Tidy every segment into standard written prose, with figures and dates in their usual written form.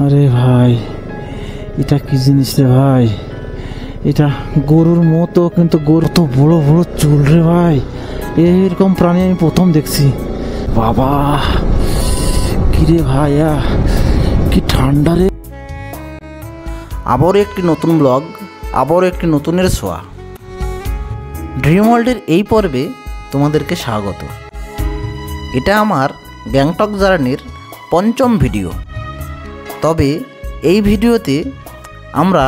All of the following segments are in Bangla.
আরে ভাই, এটা কি জিনিস রে ভাই? এটা গরুর মতো, কিন্তু গরু তো বড় বড় চুল রে ভাই। এরকম প্রাণী আমি প্রথম দেখছি। বাবা কিরে ভাইয়া, কি ঠান্ডা রে। আবারও একটি নতুন ব্লগ, আবারও একটি নতুনের ছোঁয়া। ড্রিম ওয়ার্ল্ডের এই পর্বে তোমাদেরকে স্বাগত। এটা আমার গ্যাংটক জার্নির পঞ্চম ভিডিও। তবে এই ভিডিওতে আমরা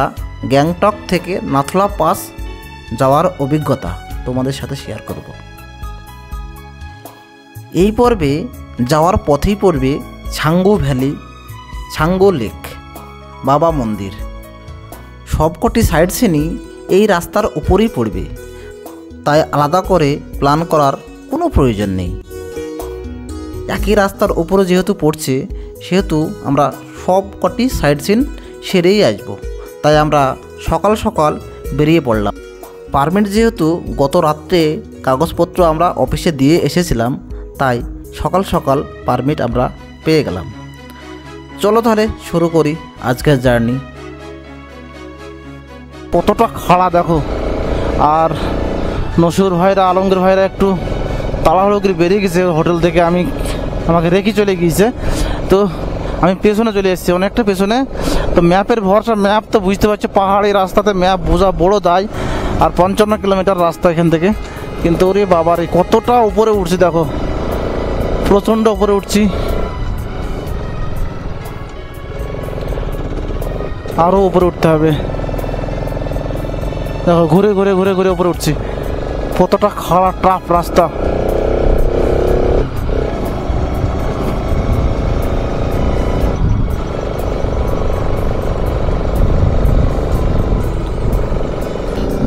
গ্যাংটক থেকে নাথুলা পাস যাওয়ার অভিজ্ঞতা তোমাদের সাথে শেয়ার করব। এই পর্বে যাওয়ার পথেই পড়বে ছাঙ্গু ভ্যালি, ছাঙ্গু লেক, বাবা মন্দির। সবকটি সাইড সিনই এই রাস্তার উপরেই পড়বে, তাই আলাদা করে প্ল্যান করার কোনো প্রয়োজন নেই। একই রাস্তার উপরে যেহেতু পড়ছে, সেহেতু আমরা সবকটি সাইড সিন সেরেই আসবো। তাই আমরা সকাল সকাল বেরিয়ে পড়লাম। পারমিট যেহেতু গত রাত্রে কাগজপত্র আমরা অফিসে দিয়ে এসেছিলাম, তাই সকাল সকাল পারমিট আমরা পেয়ে গেলাম। চলো তাহলে শুরু করি আজকের জার্নি। কতটা খাড়া দেখো। আর নসুর ভাইরা, আলমগীর ভাইরা একটু তাড়াহুড়ো করে বেরিয়ে গেছে হোটেল থেকে, আমাকে রেখে চলে গিয়েছে। তো আমি পেছনে চলে এসেছি, অনেকটা পেছনে। তো ম্যাপের ভরসা, ম্যাপ তো বুঝতে পারছি পাহাড়ি রাস্তাতে ম্যাপ বোঝা বড় দায়। আর 55 কিলোমিটার রাস্তা এখান থেকে। কিন্তু ওরে বাবার, কতটা উপরে উঠছি দেখো, প্রচণ্ড উপরে উঠছি। আরও উপরে উঠতে হবে দেখো, ঘুরে ঘুরে ঘুরে ঘুরে উপরে উঠছি। কতটা খাড়া টাফ রাস্তা।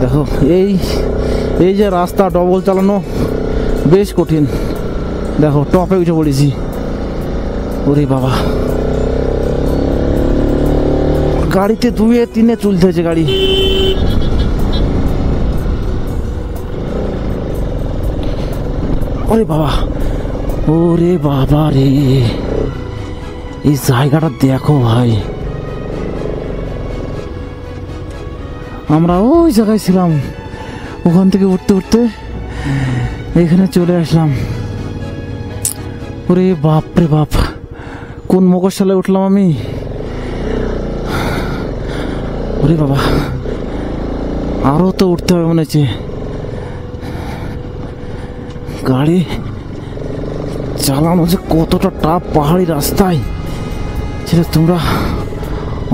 দেখো এই যে রাস্তা ডবল চালানো বেশ কঠিন। দেখো টপে উঠে পড়েছি। ওরে বাবা, গাড়িতে 2-3 চলতে হয়েছে গাড়ি। ওরে বাবা, ওরে বাবা রে, এই জায়গাটা দেখো ভাই। আমরা ওই জায়গায় ছিলাম, ওখান থেকে উঠতে উঠতে এখানে চলে আসলাম। ওরে বাপ রে বাপ, কোন মকরশালে উঠলাম আমি। ওরে বাবা, আরো তো উঠতে হবে মনে হচ্ছে। গাড়ি চালানো যে কতটা টাফ পাহাড়ি রাস্তায়, সেটা তোমরা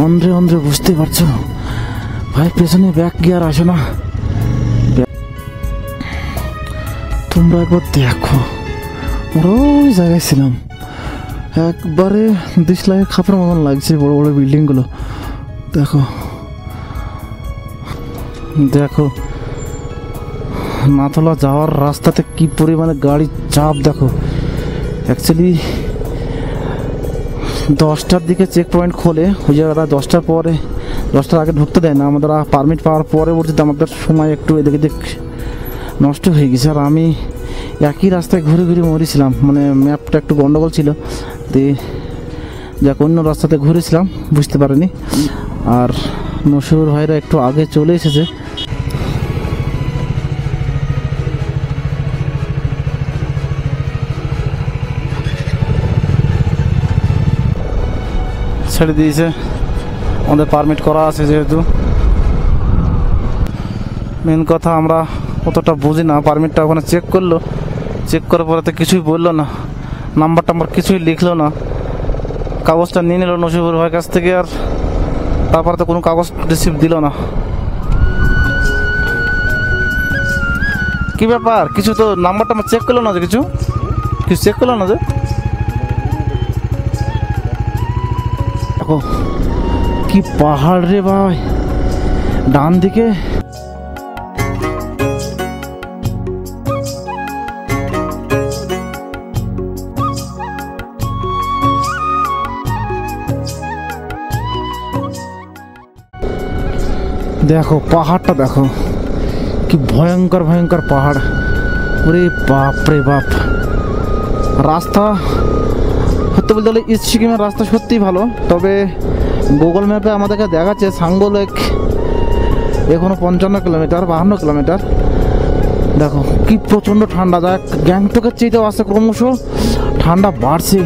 অন্ধ্রে অন্ধ্রে বুঝতে পারছো ভাই। পেছনে ব্যাক গিয়ার আসে না। তোমরা একবার দেখো, আমরা ওই জায়গায় ছিলাম, একবারে দিশলাইয়ের খাপের মতন লাগছে বড় বড় বিল্ডিংগুলো। দেখো দেখো, নাথুলা যাওয়ার রাস্তাতে কি পরিমাণে গাড়ি চাপ দেখো। অ্যাকচুয়ালি 10টার দিকে চেক পয়েন্ট খোলে, ওই জায়গাটা 10টার আগে ঢুকতে দেয় না। আমাদের পারমিট পাওয়ার পরবর্তীতে আমাদের সময় একটু এদিকে নষ্ট হয়ে গেছে। আর আমি একই রাস্তায় ঘুরে ঘুরে মরেছিলাম, মানে ম্যাপটা একটু গন্ডগোল ছিল। যাক, অন্য রাস্তাতে ঘুরেছিলাম, বুঝতে পারিনি। আর নসুর ভাইরা একটু আগে চলে এসেছে। ছেড়ে দিয়েছে, আমাদের পারমিট করা আছে যেহেতু। মেন কথা, আমরা অতটা বুঝি না। পারমিটটা ওখানে চেক করলো, চেক করার পরে তো কিছুই বললো না, নাম্বার টাম্বার কিছুই লিখলো না। কাগজটা নিয়ে নিল নসিবুর ভাইয়ের কাছ থেকে, আর তারপরে তো কোনো কাগজ রিসিভ দিল না। কি ব্যাপার, কিছু তো নাম্বার টাম্বার চেক করলো না, যে কিছু চেক করলো না। যে দেখো কি পাহাড় রে ভাই, ডান দিকে দেখো, পাহাড়টা দেখো কি ভয়ঙ্কর ভয়ঙ্কর পাহাড়। ওরে বাপ রে বাপ। রাস্তা সত্যি বলতে গেলে ইস্ট সিকিমের রাস্তা সত্যিই ভালো, তবে গুগল ম্যাপে আমাদেরকে দেখাচ্ছে সাঙ্গু লেক এখনো 55 কিলোমিটার 52 কিলোমিটার। দেখো কি প্রচণ্ড ঠান্ডা, দেখ গ্যাংটকের চাইতেও আসছে, ক্রমশ ঠান্ডা বাড়ছে।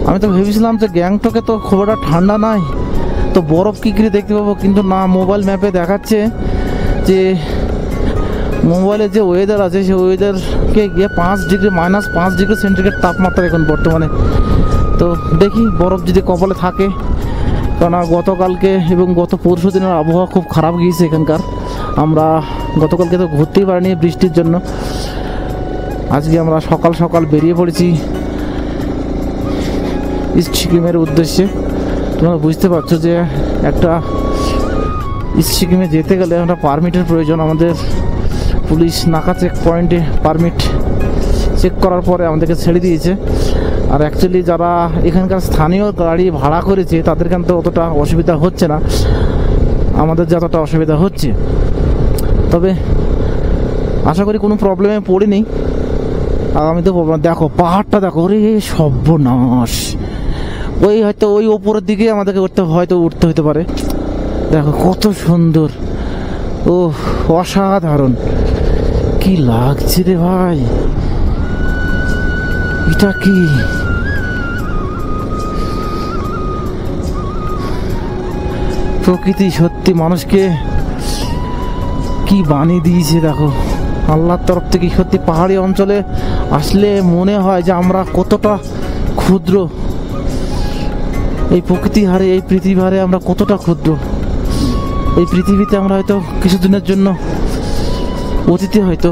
আমি তো ভেবেছিলাম যে গ্যাংটকে তো খুব একটা ঠান্ডা নাই, তো বরফ কী করে দেখতে পাবো, কিন্তু না, মোবাইল ম্যাপে দেখাচ্ছে যে মোবাইলে যে ওয়েদার আছে সেই ওয়েদারকে গিয়ে 5 ডিগ্রি -5 ডিগ্রি সেন্টিগ্রেড তাপমাত্রা এখন বর্তমানে। তো দেখি বরফ যদি কপালে থাকে, কেননা গতকালকে এবং গত পরশু দিনের আবহাওয়া খুব খারাপ গিয়েছে এখানকার। আমরা গতকালকে তো ঘুরতেই পারিনি বৃষ্টির জন্য। আজকে আমরা সকাল সকাল বেরিয়ে পড়েছি ইস্ট সিকিমের উদ্দেশ্যে। তোমরা বুঝতে পারছো যে একটা ইস্ট সিকিমে যেতে গেলে একটা পারমিটের প্রয়োজন। আমাদের পুলিশ নাকা চেক পয়েন্টে পারমিট চেক করার পরে আমাদেরকে ছেড়ে দিয়েছে। আর অ্যাকচুয়ালি যারা এখানকার স্থানীয় গাড়ি ভাড়া করেছে তাদের কিন্তু অতটা অসুবিধা হচ্ছে না, আমাদের যতটা অসুবিধা হচ্ছে। তবে আশা করি কোনো প্রবলেমে পড়িনি। আগামীতে দেখো পাহাড়টা দেখো, ওরে সর্বনাশ, ওই হয়তো ওই ওপরের দিকে আমাদেরকে উঠতে হতে পারে। দেখো কত সুন্দর, ও অসাধারণ, কি লাগছে রে ভাই, এটা কি? প্রকৃতি সত্যি মানুষকে কি বানিয়ে দিয়েছে দেখো, আল্লাহর তরফ থেকে। সত্যি পাহাড়ি অঞ্চলে আসলে মনে হয় যে আমরা কতটা ক্ষুদ্র, এই প্রকৃতি হারে, এই পৃথিবী হারে আমরা কতটা ক্ষুদ্র। এই পৃথিবীতে আমরা হয়তো কিছুদিনের জন্য অতিথি হয়তো।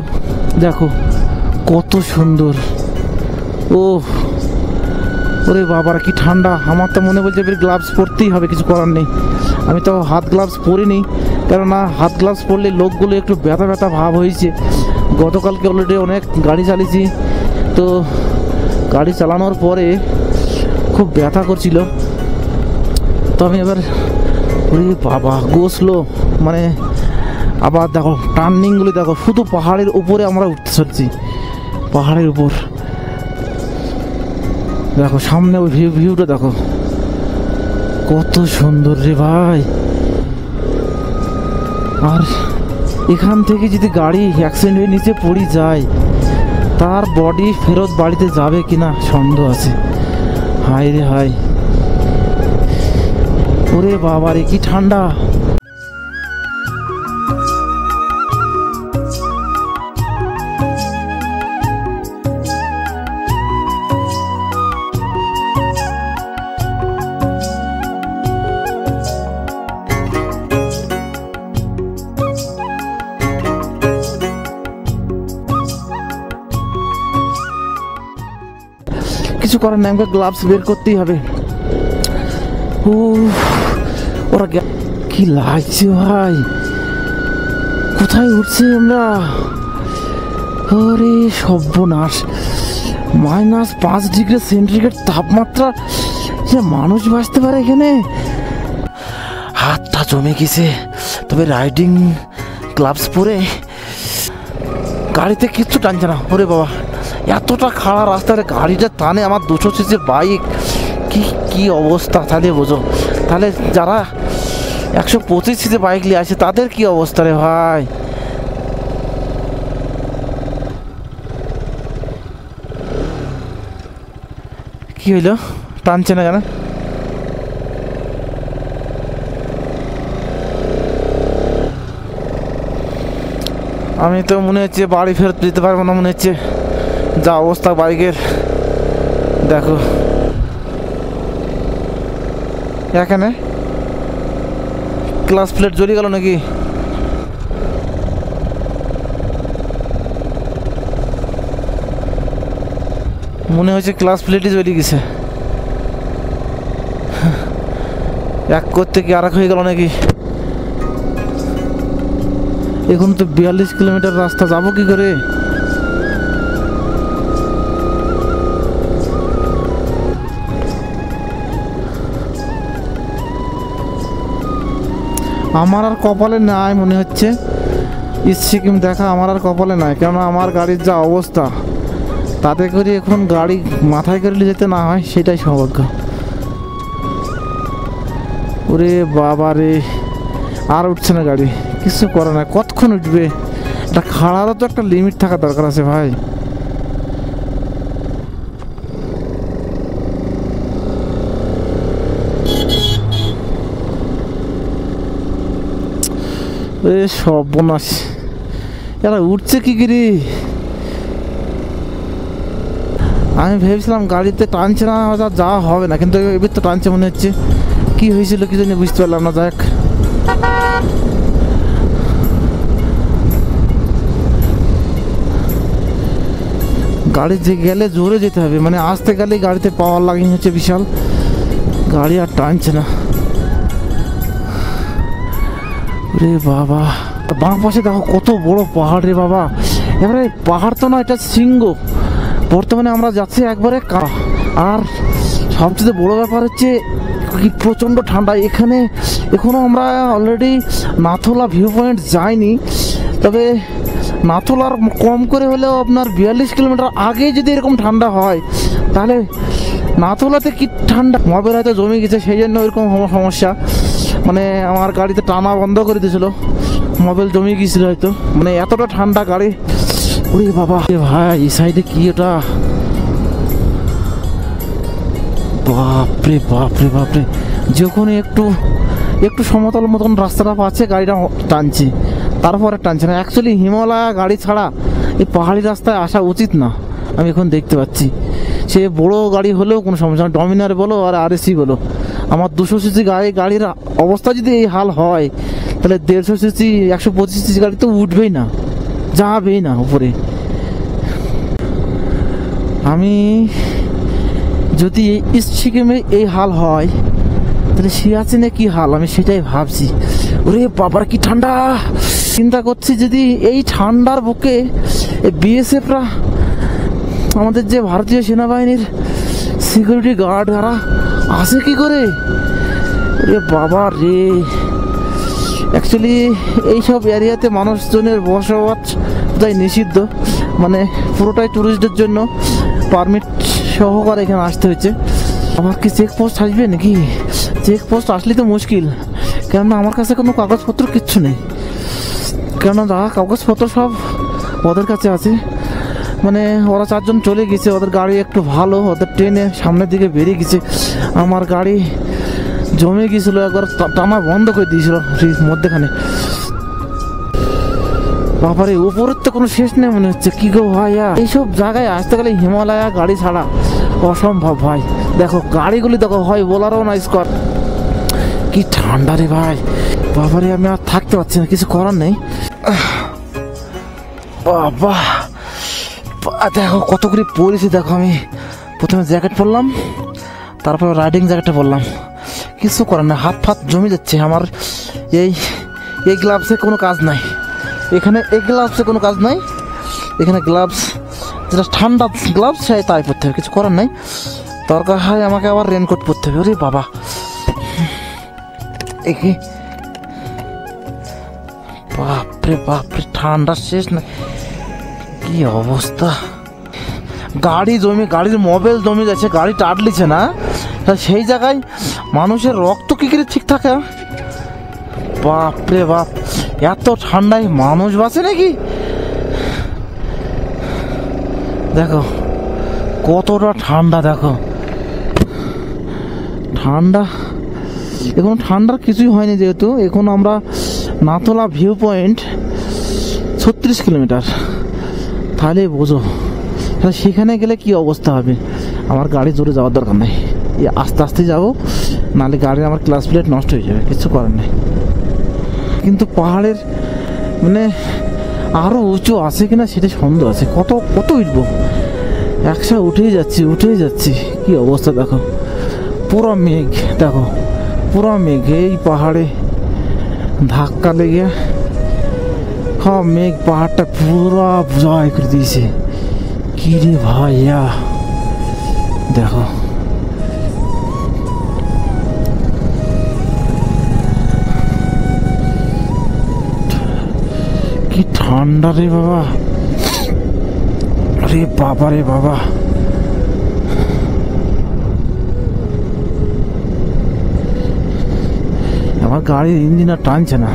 দেখো কত সুন্দর, ও ওরে বাবার কি ঠান্ডা। আমার তো মনে বলছে গ্লাভস পরতেই হবে, কিছু করার নেই। আমি তো হাত গ্লাভস পরিনি, কেননা হাত গ্লাভস পরলে লোকগুলো একটু ব্যথা ব্যথা ভাব হয়েছে। গতকালকে অলরেডি অনেক গাড়ি চালিয়েছি, তো গাড়ি চালানোর পরে খুব ব্যথা করছিল। তো আমি এবার ওরে বাবা গোসলো, মানে আবার দেখো টার্নিংগুলি দেখো, শুধু পাহাড়ের উপরে আমরা উঠতে চলছি, পাহাড়ের উপর। দেখো সামনে ওই ভিউটা দেখো কত সুন্দর রে ভাই। আর এখান থেকে যদি গাড়ি অ্যাক্সিডেন্ট হয়ে নিচে পড়ে যায়, তার বডি ফেরত বাড়িতে যাবে কিনা সন্দেহ আছে। হায় রে হায়, ওরে বাবা রে কি ঠান্ডা। কিছু করার নেই, আমাকে গ্লাভস বের করতেই হবে। ওরা কি লাগছে ভাই, কোথায় উঠছি আমরা? ওরে সর্বনাশ, -5 ডিগ্রি সেন্টিগ্রেড তাপমাত্রা, যে মানুষ বাঁচতে পারে এখানে? হাতটা জমে গেছে। তবে রাইডিং গ্লাভস পরে গাড়িতে কিচ্ছু টানছে না। ওরে বাবা, এতটা খাড়া রাস্তায় গাড়িটা টানে আমার 200 সিসির বাইক, কি অবস্থা তাহলে বোঝো। তাহলে যারা 125 সিসির বাইক নিয়ে আসে তাদের কি অবস্থা রে ভাই। কি হইলো, টানছে না কেন? আমি তো মনে হচ্ছে বাড়ি ফেরত যেতে পারবো না, মনে হচ্ছে যা অবস্থা বাইকের। দেখো এখানে ক্লাস প্লেট জ্বলে গেল নাকি? মনে হচ্ছে ক্লাস প্লেটই জ্বলে গেছে। এক করতে কি আর এক হয়ে গেল নাকি? এখন তো 42 কিলোমিটার রাস্তা, যাবো কি করে? আমার আর কপালে নাই মনে হচ্ছে ইস্ট সিকিম দেখা, আমার আর কপালে নাই। কেননা আমার গাড়ির যা অবস্থা, তাতে করে এখন গাড়ি মাথায় করে যেতে না হয়, সেটাই সৌভাগ্য। ওরে বাবা রে, আর উঠছে না গাড়ি, কিছু করে না, কতক্ষণ উঠবে? এটা খাড়ারও তো একটা লিমিট থাকা দরকার আছে ভাই। এ সর্বনাশ, এরা উঠছে কি করে? আমি ভেবেছিলাম গাড়িতে টানছে না, যাওয়া হবে না, কিন্তু এবার তো টানছে মনে হচ্ছে। কি হয়েছিল কি জানি বুঝতে পারলাম না। যাক, গাড়ি যে গেলে জোরে যেতে হবে, মানে আসতে গেলেই গাড়িতে পাওয়ার লাগিং হচ্ছে বিশাল, গাড়ি আর টানছে না। রে বাবা, বাঁ পাশে দেখো কত বড় পাহাড় রে বাবা। এবারে পাহাড় তো না, এটা শৃঙ্গ। বর্তমানে আমরা যাচ্ছি একবারে আর সবচেয়ে বড় ব্যাপার হচ্ছে কি প্রচণ্ড ঠান্ডা এখানে। এখনও আমরা অলরেডি নাথুলা ভিউ পয়েন্ট যাইনি, তবে নাথুলার কম করে হলেও আপনার 42 কিলোমিটার আগে যদি এরকম ঠান্ডা হয়, তাহলে নাথুলাতে কি ঠান্ডা। মোবাইল হয়তো জমে গেছে, সেই জন্য এরকম সমস্যা। মানে আমার গাড়িতে টানা বন্ধ করে দিয়েছিল, মোবাইল জমে গিয়েছিল হয়তো, মানে এতটা ঠান্ডা গাড়ি। ওরে বাবা ভাই, এই সাইডে কি ওটা? বাপরে বাপরে বাপরে, যখন একটু একটু সমতল মতন রাস্তাটা পাচ্ছে গাড়িটা টানছে, তারপরে টানছে না। অ্যাকচুয়ালি হিমালয়া গাড়ি ছাড়া এই পাহাড়ি রাস্তায় আসা উচিত না, আমি এখন দেখতে পাচ্ছি। সে বড় গাড়ি হলেও কোনো সমস্যা না, ডমিনার বলো আর আরএসি বলো। আমার 200 সিসি গাড়ির অবস্থা যদি এই হাল হয়, তাহলে 150 সিসি 125 সিসি গাড়ি তো উঠবেই না, যাবেই না উপরে। আমি যদি সিকিমে এই হাল হয়, তাহলে সিয়াচেনে কি হাল, আমি সেটাই ভাবছি। ওরে বাবার কি ঠান্ডা! চিন্তা করছি যদি এই ঠান্ডার বুকে বিএসএফরা, আমাদের যে ভারতীয় সেনাবাহিনীর সিকিউরিটি গার্ড, যারা আসে কি করে? রে বাবা রে, অ্যাকচুয়ালি এইসব এরিয়াতে মানুষজনের বসবাস তাই নিষিদ্ধ, মানে পুরোটাই ট্যুরিস্টদের জন্য পারমিট সহকারে এখানে আসতে হচ্ছে। আবার কি চেকপোস্ট আসবে নাকি? চেকপোস্ট আসলে তো মুশকিল, কেননা আমার কাছে কোনো কাগজপত্র কিচ্ছু নেই। কেননা যা কাগজপত্র সব ওদের কাছে আছে, মানে ওরা 4 জন চলে গেছে, ওদের গাড়ি একটু ভালো, ওদের ট্রেনে সামনের দিকে বেরিয়ে গেছে। আমার গাড়ি জমে গিয়েছিল, একবার টানা বন্ধ করে দিয়েছিল মধ্যেখানে। বাবারে, উপরের তো কোনো শেষ নেই মনে হচ্ছে। কি গো ভাইয়া, এইসব জায়গায় আসতে গেলে হিমালয়া গাড়ি ছাড়া অসম্ভব ভাই। দেখো গাড়িগুলি দেখো, হয় বোলারও না স্কট। কি ঠান্ডা রে ভাই, বাবারে আমি আর থাকতে পারছি না, কিছু করার নেই। বাবা দেখো কত করে পরেছি, দেখো আমি প্রথমে জ্যাকেট পরলাম, তারপর রাইডিং জ্যাকেটটা পরলাম, কিছু করার না, হাত ফাত জমে যাচ্ছে আমার। এই গ্লাভসে কোনো কাজ নাই, এখানে এই গ্লাভসে কোনো কাজ নাই। এখানে গ্লাভস যেটা ঠান্ডা গ্লাভস, সেই তাই পরতে হবে, কিছু করার নাই। দরকার হয় আমাকে আবার রেনকোট পরতে হবে। ওরে বাবা, বাপরে বাপরে, ঠান্ডা শেষ না, কি অবস্থা। গাড়ি জমে, গাড়ির মোবাইল জমে যাচ্ছে, গাড়ি টাটলিছে না, সেই জায়গায় মানুষের রক্ত কি করে ঠিক থাকে? বাপরে বাপ, এত ঠান্ডায় মানুষ বাঁচে নাকি? দেখো কতটা ঠান্ডা, দেখো ঠান্ডা। এখন ঠান্ডার কিছুই হয়নি, যেহেতু এখন আমরা নাথুলা ভিউ পয়েন্ট 36 কিলোমিটার, তাহলে বোঝো তাহলে সেখানে গেলে কি অবস্থা হবে। আমার গাড়ি জোরে যাওয়ার দরকার নেই, আস্তে আস্তে যাবো, নাহলে গাড়ির আমার ক্লাস প্লেট নষ্ট হয়ে যাবে, কিছু করার নেই। কিন্তু পাহাড়ের মানে আরও উঁচু আছে কিনা সেটা সন্দেহ আছে। কত কত উঠবো, একসাথে উঠেই যাচ্ছি। কি অবস্থা দেখো, পুরো মেঘ, দেখো পুরো মেঘ। এই পাহাড়ে ধাক্কা লেগে হ্যাঁ মেঘ পাহাড়টা পুরো জয় করে দিয়েছে। কি রে ভাইয়া, দেখো কি ঠান্ডা রে বাবা, আরে বাবা রে বাবা। গাড়ির ইঞ্জিন আর টানছে না,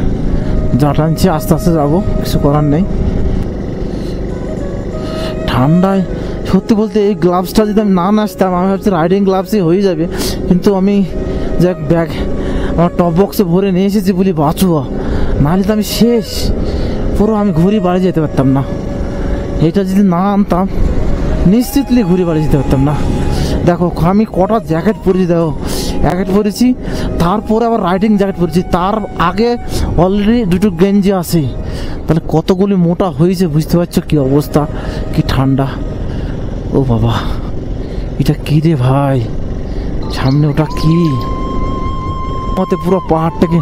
যা টানছে আস্তে আস্তে যাবো, কিছু করার নেই। ঠান্ডায় সত্যি বলতে এই গ্লাভসটা যদি আমি না আসতাম, আমি ভাবছি রাইডিং গ্লাভসই হয়ে যাবে, কিন্তু আমি যাক ব্যাগ আমার টপ বক্সে ভরে নিয়ে এসেছি বলি বাঁচুয়া, নাহলে তো আমি শেষ, পুরো আমি ঘুরে বাড়ি যেতে পারতাম না। এটা যদি না আনতাম নিশ্চিতলি ঘুরে বাড়ি যেতে পারতাম না। দেখো আমি কটা জ্যাকেট পরেছি, দেখো জ্যাকেট পরেছি, তারপরে আবার রাইডিং জ্যাকেট পরেছি, তার আগে অলরেডি দুটো গেঞ্জি আছে, তাহলে কতগুলি মোটা হয়েছে বুঝতে পারছো কি অবস্থা, কি ঠান্ডা। ও বাবা, এটা কি রে ভাই, সামনে ওটা কি, মতে পুরো পাহাড়টাকে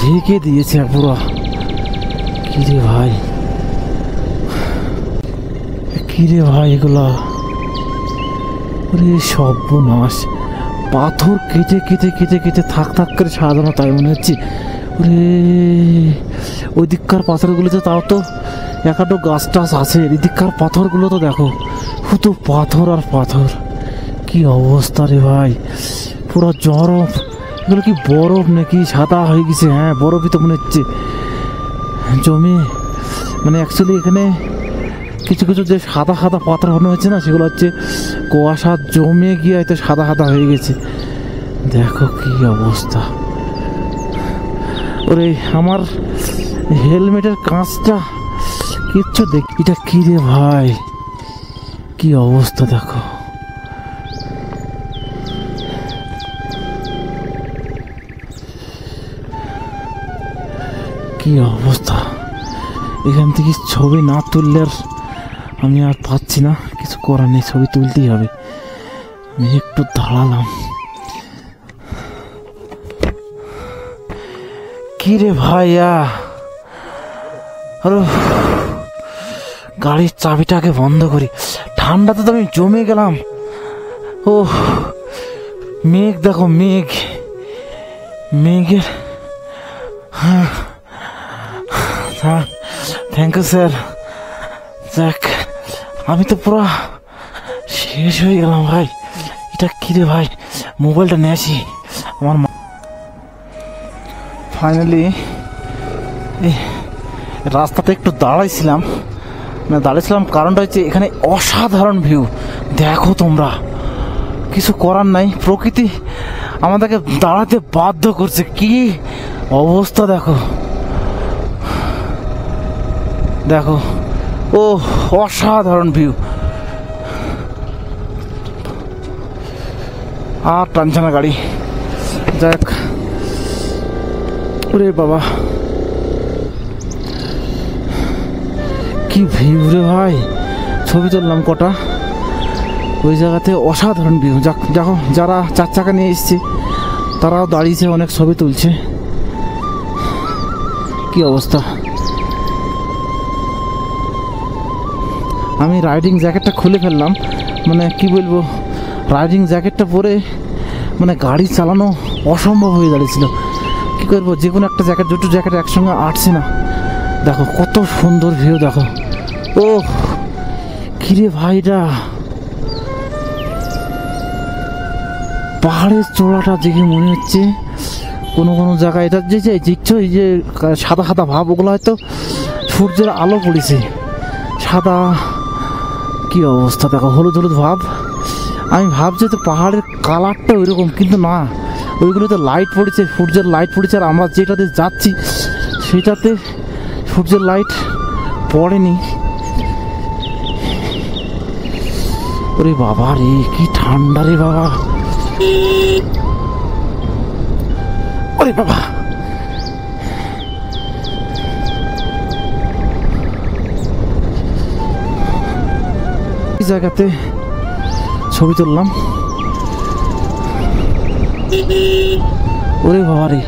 ঢেকে দিয়েছে পুরো, কি রে ভাই, কি রে ভাই এগুলা, সর্বনাশ, পাথর কেটে কেটে কেটে কেটে থাক থাক করে সাজানো, তাই মনে হচ্ছে। ওই দিককার পাথরগুলোতে তাও তো একটা গাছ টাছ আছে, এদিককার পাথরগুলো তো দেখো শুধু পাথর আর পাথর, কি অবস্থা রে ভাই, পুরো বরফ, এগুলো কি বরফ নাকি সাদা হয়ে গেছে, হ্যাঁ বরফই তো মনে হচ্ছে জমে, মানে অ্যাকচুয়ালি এখানে কিছু কিছু যে সাদা সাদা পাথর মনে হচ্ছে না, সেগুলো হচ্ছে কুয়াশা জমে গিয়ে হয়তো সাদা সাদা হয়ে গেছে। দেখো কি অবস্থা, ওরে আমার হেলমেটের কাঁচটা কিচ্ছু দেখ, এটা কি রে ভাই, কি অবস্থা দেখো, কি অবস্থা। এখান থেকে ছবি না তুললে আর আমি আর পাচ্ছি না, কিছু করার নেই, ছবি তুলতেই হবে। আমি একটু দাঁড়ালাম, কি রে ভাইয়া, আরে গাড়ির চাবিটাকে বন্ধ করি, ঠান্ডাতে তো আমি জমে গেলাম। ও মেঘ দেখো, মেঘ, মেঘের, হ্যাঁ থ্যাংক ইউ স্যার। দেখ আমি তো পুরো শেষ হয়ে গেলাম ভাই, এটা কি রে ভাই, মোবাইলটা নিয়ে আসি আমার। ফাইনালি এই রাস্তাতে একটু দাঁড়াইছিলাম, মানে দাঁড়িয়েছিলাম কারণটা হচ্ছে এখানে অসাধারণ ভিউ, দেখো তোমরা, কিছু করার নাই, প্রকৃতি আমাদেরকে দাঁড়াতে বাধ্য করছে, কি অবস্থা দেখো, দেখো ও অসাধারণ ভিউ, আর টানছে না গাড়ি, যাক। ওরে বাবা কি ভিউ রে ভাই, ছবি তুললাম কটা ওই জায়গাতে, অসাধারণ ভিউ। যাক দেখো, যারা 4 চাকা নিয়ে এসছে তারাও দাঁড়িয়েছে, অনেক ছবি তুলছে, কি অবস্থা। আমি রাইডিং জ্যাকেটটা খুলে ফেললাম, মানে কি বলবো, রাইডিং জ্যাকেটটা পরে মানে গাড়ি চালানো অসম্ভব হয়ে দাঁড়িয়েছিল, কি করবো, যে কোনো একটা জ্যাকেট, দুটো জ্যাকেট একসঙ্গে আটছে না। দেখো কত সুন্দর ভিউ, দেখো ও কিরে ভাইটা, পাহাড়ের চূড়াটা দেখে মনে হচ্ছে কোনো কোনো জায়গায় এটা যে দেখছো এই যে সাদা সাদা ভাব, ওগুলো হয়তো সূর্যের আলো পড়েছে, সাদা, কি অবস্থা দেখো, হলুদ হলুদ ভাব। আমি ভাবছি তো পাহাড়ের কালারটা ওইরকম, কিন্তু না, ওইগুলোতে লাইট পড়েছে, সূর্যের লাইট পড়েছে, আর আমরা যেটাতে যাচ্ছি সেটাতে সূর্যের লাইট পড়েনি। ওরে বাবা রে, কি ঠান্ডা রে বাবা, ওরে বাবা, এই জায়গাতে ছবি তুললাম, ওরে বাবা রে,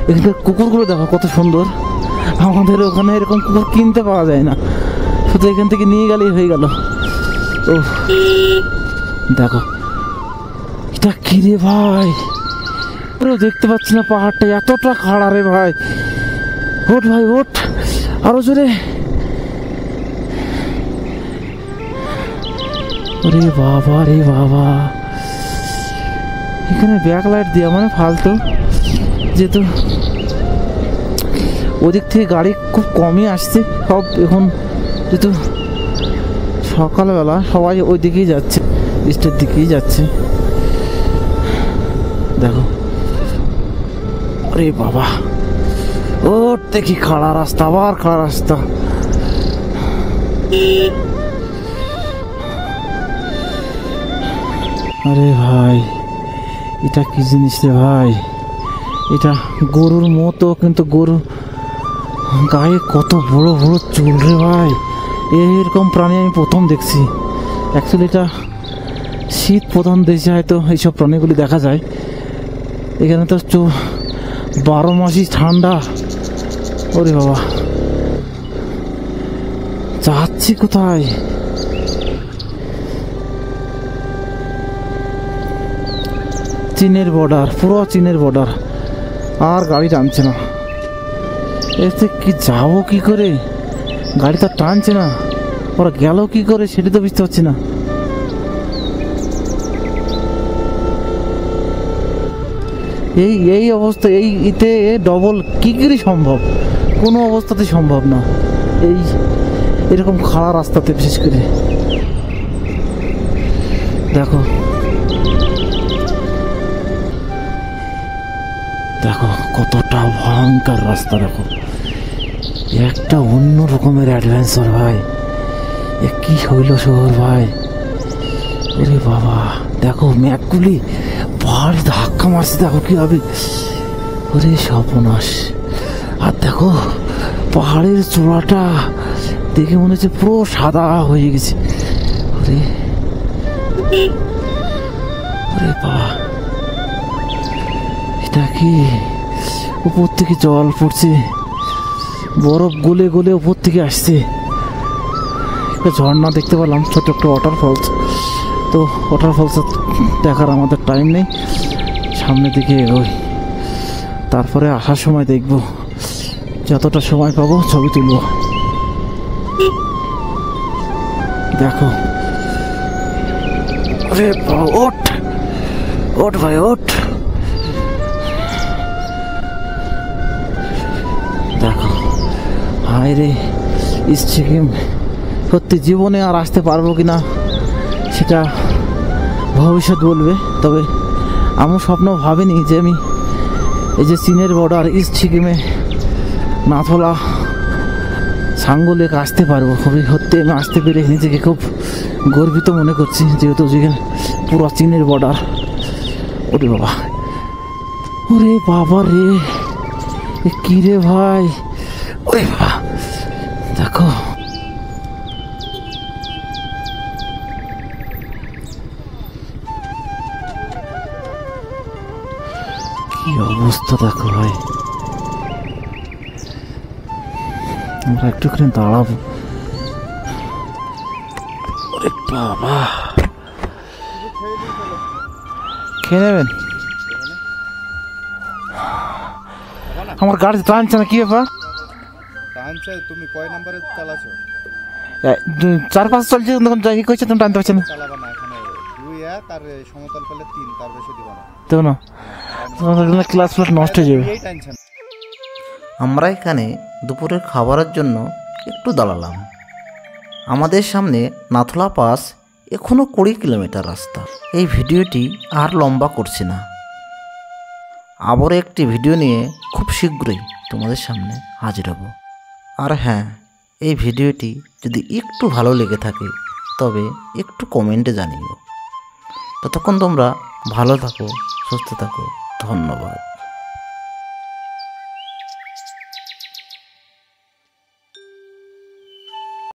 এখানকার কুকুরগুলো দেখো কত সুন্দর, আমাদের ওখানে এরকম কুকুর কিনতে পাওয়া যায় না, শুধু এখান থেকে নিয়ে গেলেই হয়ে গেল। ও দেখো এটা কি রে ভাই, দেখতে পাচ্ছি না পাহাড়টা এতটা খাড়া রে ভাই, ওঠ ভাই ওঠ, আরো জোরে, ওরে বাবা রে বাবা, এখানে ব্যাক লাইট দেওয়া মানে ফালতু, যেহেতু ওদিক থেকে গাড়ি খুব কমই আসছে সব এখন, যেহেতু সকালবেলা সবাই ওই দিকেই যাচ্ছে, ইস্টের দিকেই যাচ্ছে। দেখো আরে বাবা, ওর দেখি খাড়া রাস্তা, আবার খাড়া রাস্তা। আরে ভাই এটা কি জিনিস রে ভাই, এটা গরুর মতো, কিন্তু গরু গায়ে কত বড় বড় চুল রে ভাই। এরকম প্রাণী আমি প্রথম দেখছি। অ্যাকচুয়ালি এটা শীত প্রধান দেশে হয়তো এইসব প্রাণীগুলি দেখা যায়। এখানে তো 12 মাসই ঠান্ডা। ওরে বাবা, যাচ্ছি কোথায়? চীনের বর্ডার, পুরো চীনের বর্ডার, আর গাড়ি টানছে না। এতে কি যাবো কি করে, গাড়ি তো টানছে না, ওরা গেল কি করে সেটা তো বুঝতে পারছি না। এই অবস্থা, এতে ডবল কি করে সম্ভব? কোনো অবস্থাতে সম্ভব না, এরকম খাড়া রাস্তাতে বিশেষ করে। দেখো দেখো কতটা ভয়ঙ্কর রাস্তা, দেখো একটা অন্য রকমের অ্যাডভেঞ্চার ভাই। এ কি হইল শহর ভাই, ওরে বাবা। দেখো ম্যাকগুলি পাহাড়ে ধাক্কা মারছে, দেখো কি হবে, ওরে সর্বনাশ। আর দেখো পাহাড়ের চূড়াটা দেখে মনে হচ্ছে পুরো সাদা হয়ে গেছে। ওরে ওরে বাবা, এটা কি উপর থেকে জল পড়ছে, বরফ গলে গলে উপর থেকে আসছে। একটা ঝর্ণা দেখতে পেলাম, ছোট একটা ওয়াটারফলস। তো ওয়াটারফলস দেখার আমাদের টাইম নেই, সামনের দিকে এগোই, তারপরে আসার সময় দেখব, যতটা সময় পাবো ছবি তুলব। দেখো আরে ওঠ ওঠ ভাই ওঠ। দেখো হায় রে, সিকিম সত্যি জীবনে আর আসতে পারবো কিনা সেটা ভবিষ্যৎ বলবে। তবে আমি স্বপ্ন ভাবিনি যে আমি এই যে চীনের বর্ডার ইস্ট সিকিমে নাথুলা সাঙ্গু লেক আসতে পারবো। খুবই সত্যি আমি আসতে পেরে নিজেকে খুব গর্বিত মনে করছি, যেহেতু যেখানে পুরো চীনের বর্ডার। ওরে বাবা, ওরে বাবা রে, কি রে ভাই, ওরে বাবা। দেখো কি অবস্থা, দেখো ভাই। আমরা একটুখানি দাঁড়াবো। ওরে বাবা, খেয়ে নেবেন? আমার গাড়ি টানছে না, কি ব্যাপার? টানছে? তুমি কয় নম্বরে চালাছো? 4-5 চলছে, জায়গা কইছে তুমি টানতে পারছো না। চালাবা না, এখানে 2-1 আর সমতল পেলে 3, তার বেশি দিবা না। তো না তোমাদের ক্লাস নষ্ট হয়ে যাবে। এই টেনশন। আমরা এখানে দুপুরের খাবারের জন্য একটু দাঁড়ালাম। আমাদের সামনে নাথুলা পাস, এখনও 20 কিলোমিটার রাস্তা। এই ভিডিওটি আর লম্বা করছি না, আবার একটি ভিডিও নিয়ে খুব শীঘ্রই তোমাদের সামনে হাজির হব। আর হ্যাঁ, এই ভিডিওটি যদি একটু ভালো লেগে থাকে তবে একটু কমেন্টে জানিও। ততক্ষণ তোমরা ভালো থাকো, সুস্থ থাকো, ধন্যবাদ।